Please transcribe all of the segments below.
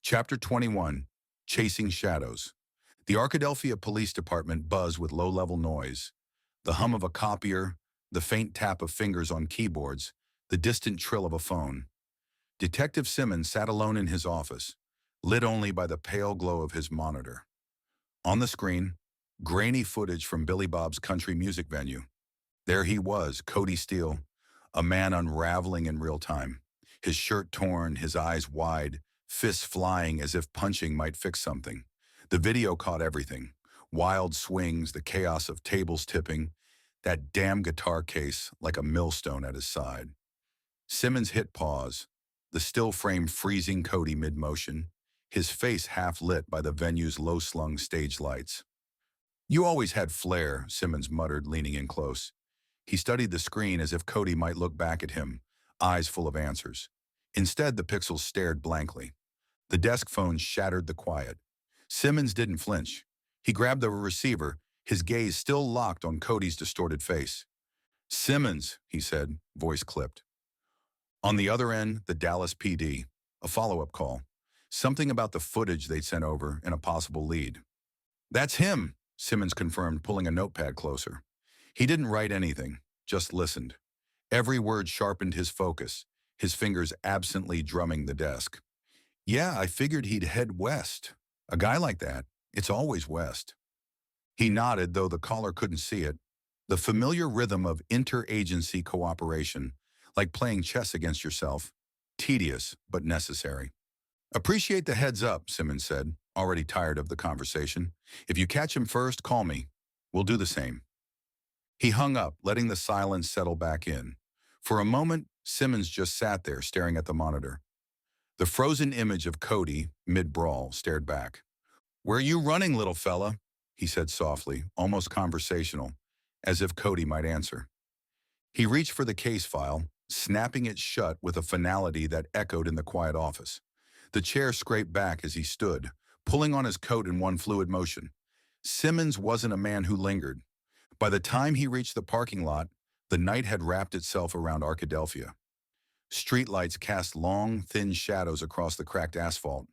Chapter 21, Chasing Shadows. The Arkadelphia Police Department buzzed with low-level noise. The hum of a copier, the faint tap of fingers on keyboards, the distant trill of a phone. Detective Simmons sat alone in his office, lit only by the pale glow of his monitor. On the screen, grainy footage from Billy Bob's country music venue. There he was, Cody Steele, a man unraveling in real time. His shirt torn, his eyes wide, fists flying as if punching might fix something. The video caught everything. Wild swings, the chaos of tables tipping, that damn guitar case like a millstone at his side. Simmons hit pause, the still frame freezing Cody mid-motion, his face half lit by the venue's low-slung stage lights. "You always had flair," Simmons muttered, leaning in close. He studied the screen as if Cody might look back at him, eyes full of answers. Instead, the pixels stared blankly. The desk phone shattered the quiet. Simmons didn't flinch. He grabbed the receiver, his gaze still locked on Cody's distorted face. "Simmons," he said, voice clipped. On the other end, the Dallas PD, a follow-up call. Something about the footage they'd sent over and a possible lead. "That's him," Simmons confirmed, pulling a notepad closer. He didn't write anything, just listened. Every word sharpened his focus, his fingers absently drumming the desk. "Yeah, I figured he'd head west. A guy like that, it's always west." He nodded, though the caller couldn't see it. The familiar rhythm of interagency cooperation, like playing chess against yourself. Tedious, but necessary. "Appreciate the heads up," Simmons said, already tired of the conversation. "If you catch him first, call me. We'll do the same." He hung up, letting the silence settle back in. For a moment, Simmons just sat there, staring at the monitor. The frozen image of Cody, mid-brawl, stared back. "Where are you running, little fella?" he said softly, almost conversational, as if Cody might answer. He reached for the case file, snapping it shut with a finality that echoed in the quiet office. The chair scraped back as he stood, pulling on his coat in one fluid motion. Simmons wasn't a man who lingered. By the time he reached the parking lot, the night had wrapped itself around Arkadelphia. Streetlights cast long, thin shadows across the cracked asphalt.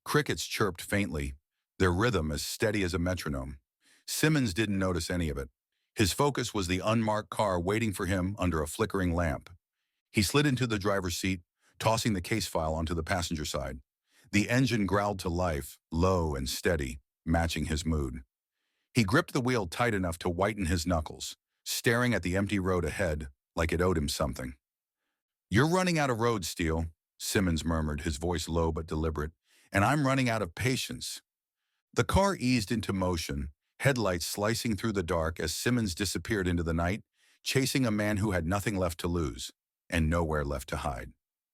Crickets chirped faintly, their rhythm as steady as a metronome. Simmons didn't notice any of it. His focus was the unmarked car waiting for him under a flickering lamp. He slid into the driver's seat, tossing the case file onto the passenger side. The engine growled to life, low and steady, matching his mood. He gripped the wheel tight enough to whiten his knuckles, staring at the empty road ahead like it owed him something. "You're running out of road, Steele," Simmons murmured, his voice low but deliberate, "and I'm running out of patience." The car eased into motion, headlights slicing through the dark as Simmons disappeared into the night, chasing a man who had nothing left to lose and nowhere left to hide.